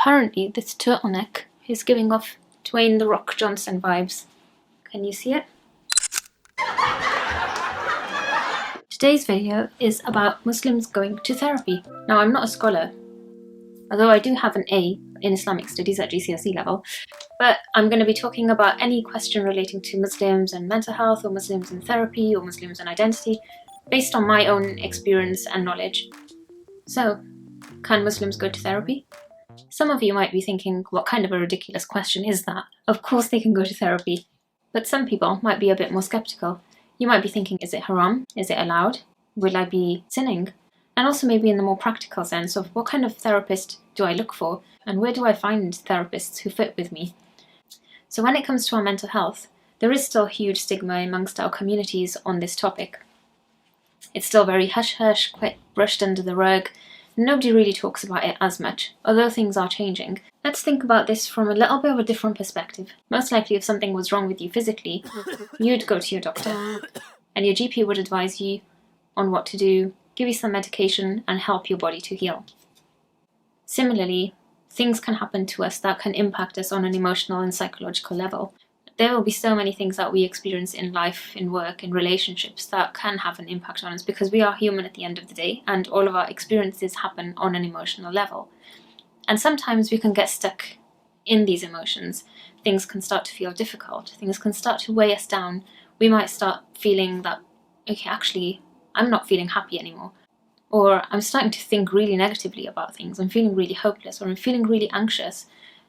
Apparently this turtleneck is giving off Dwayne "The Rock" Johnson vibes. Can you see it? Today's video is about Muslims going to therapy. Now, I'm not a scholar, although I do have an A in Islamic Studies at GCSE level, but I'm going to be talking about any question relating to Muslims and mental health, or Muslims and therapy, or Muslims and identity, based on my own experience and knowledge. So, can Muslims go to therapy? Some of you might be thinking, what kind of a ridiculous question is that? Of course they can go to therapy. But some people might be a bit more skeptical. You might be thinking, is it haram? Is it allowed? Will I be sinning? And also maybe in the more practical sense of what kind of therapist do I look for? And where do I find therapists who fit with me? So when it comes to our mental health, there is still huge stigma amongst our communities on this topic. It's still very hush-hush, quite brushed under the rug. Nobody really talks about it as much, although things are changing. Let's think about this from a little bit of a different perspective. Most likely if something was wrong with you physically, you'd go to your doctor, and your GP would advise you on what to do, give you some medication, and help your body to heal. Similarly, things can happen to us that can impact us on an emotional and psychological level. There will be so many things that we experience in life, in work, in relationships that can have an impact on us because we are human at the end of the day, and all of our experiences happen on an emotional level. And sometimes we can get stuck in these emotions. Things can start to feel difficult. Things can start to weigh us down. We might start feeling that, okay, actually, I'm not feeling happy anymore. Or I'm starting to think really negatively about things. I'm feeling really hopeless, or I'm feeling really anxious.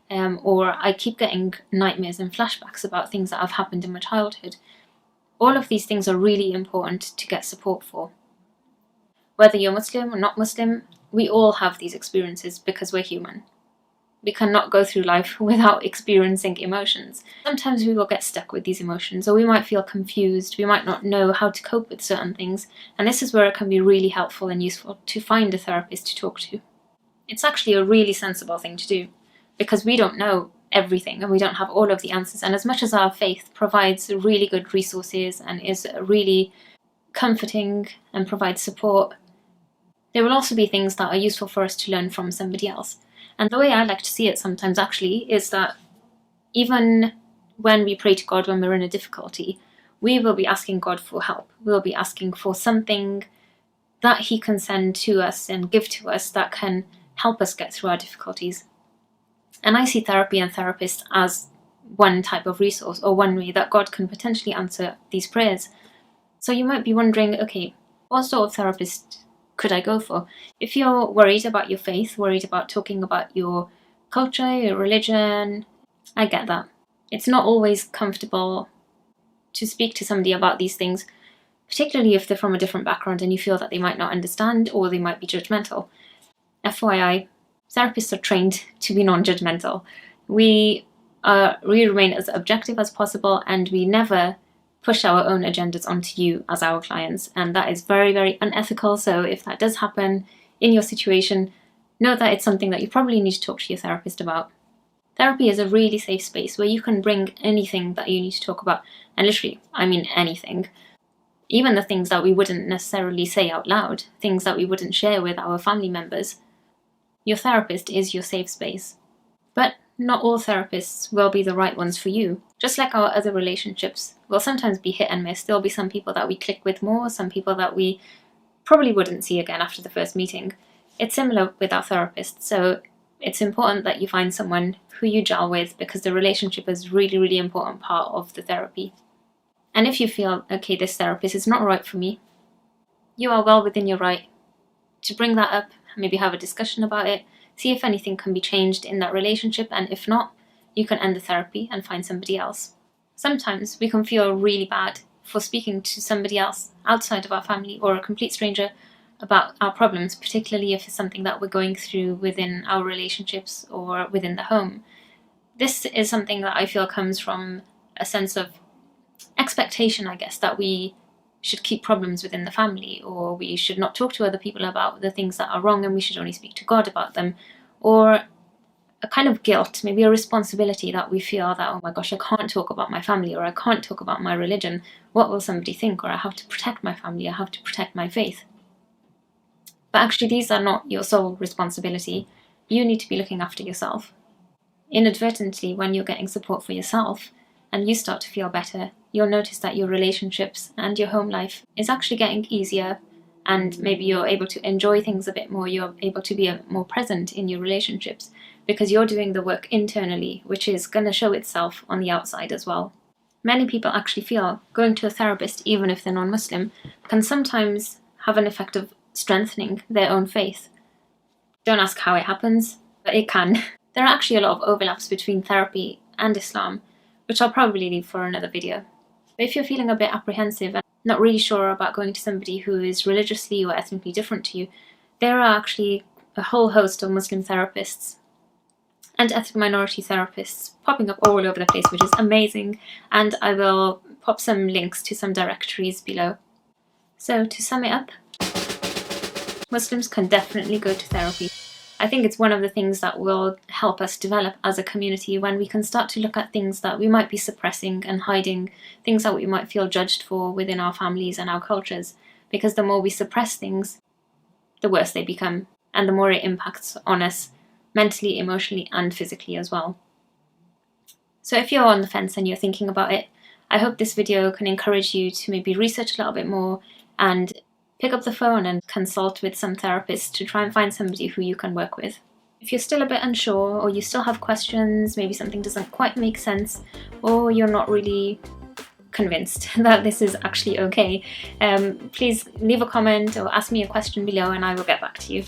Or I keep getting nightmares and flashbacks about things that have happened in my childhood. All of these things are really important to get support for. Whether you're Muslim or not Muslim, we all have these experiences because we're human. We cannot go through life without experiencing emotions. Sometimes we will get stuck with these emotions, or we might feel confused, we might not know how to cope with certain things, and this is where it can be really helpful and useful to find a therapist to talk to. It's actually a really sensible thing to do, because we don't know everything and we don't have all of the answers. And as much as our faith provides really good resources and is really comforting and provides support, there will also be things that are useful for us to learn from somebody else. And the way I like to see it sometimes actually is that even when we pray to God when we're in a difficulty, we will be asking God for help. We'll be asking for something that He can send to us and give to us that can help us get through our difficulties. And I see therapy and therapists as one type of resource, or one way that God can potentially answer these prayers. So you might be wondering, okay, what sort of therapist could I go for? If you're worried about your faith, worried about talking about your culture, your religion, I get that. It's not always comfortable to speak to somebody about these things, particularly if they're from a different background and you feel that they might not understand or they might be judgmental. FYI, therapists are trained to be non-judgmental. We remain as objective as possible, and we never push our own agendas onto you as our clients, and that is very, very unethical. So if that does happen in your situation, know that it's something that you probably need to talk to your therapist about. Therapy is a really safe space where you can bring anything that you need to talk about, and literally, I mean anything. Even the things that we wouldn't necessarily say out loud, things that we wouldn't share with our family members. Your therapist is your safe space. But not all therapists will be the right ones for you. Just like our other relationships will sometimes be hit and miss. There'll be some people that we click with more, some people that we probably wouldn't see again after the first meeting. It's similar with our therapists, so it's important that you find someone who you gel with, because the relationship is really, really important part of the therapy. And if you feel, okay, this therapist is not right for me, you are well within your right to bring that up, maybe have a discussion about it, see if anything can be changed in that relationship, and if not, you can end the therapy and find somebody else. Sometimes we can feel really bad for speaking to somebody else outside of our family or a complete stranger about our problems, particularly if it's something that we're going through within our relationships or within the home. This is something that I feel comes from a sense of expectation, I guess, that we should keep problems within the family, or we should not talk to other people about the things that are wrong and we should only speak to God about them, or a kind of guilt, maybe a responsibility that we feel that, oh my gosh, I can't talk about my family, or I can't talk about my religion, what will somebody think, or I have to protect my family, I have to protect my faith. But actually these are not your sole responsibility. you need to be looking after yourself. Inadvertently, when you're getting support for yourself and you start to feel better, you'll notice that your relationships and your home life is actually getting easier, and maybe you're able to enjoy things a bit more, you're able to be more present in your relationships because you're doing the work internally, which is going to show itself on the outside as well. Many people actually feel going to a therapist, even if they're non-Muslim, can sometimes have an effect of strengthening their own faith. Don't ask how it happens, but it can. There are actually a lot of overlaps between therapy and Islam, which I'll probably leave for another video. But if you're feeling a bit apprehensive and not really sure about going to somebody who is religiously or ethnically different to you, there are actually a whole host of Muslim therapists and ethnic minority therapists popping up all over the place, which is amazing, and I will pop some links to some directories below. So to sum it up, Muslims can definitely go to therapy. I think it's one of the things that will help us develop as a community when we can start to look at things that we might be suppressing and hiding, things that we might feel judged for within our families and our cultures, because the more we suppress things, the worse they become, and the more it impacts on us mentally, emotionally, and physically as well. So if you're on the fence and you're thinking about it, I hope this video can encourage you to maybe research a little bit more and pick up the phone and consult with some therapists to try and find somebody who you can work with. If you're still a bit unsure, or you still have questions, maybe something doesn't quite make sense, or you're not really convinced that this is actually okay, please leave a comment or ask me a question below and I will get back to you.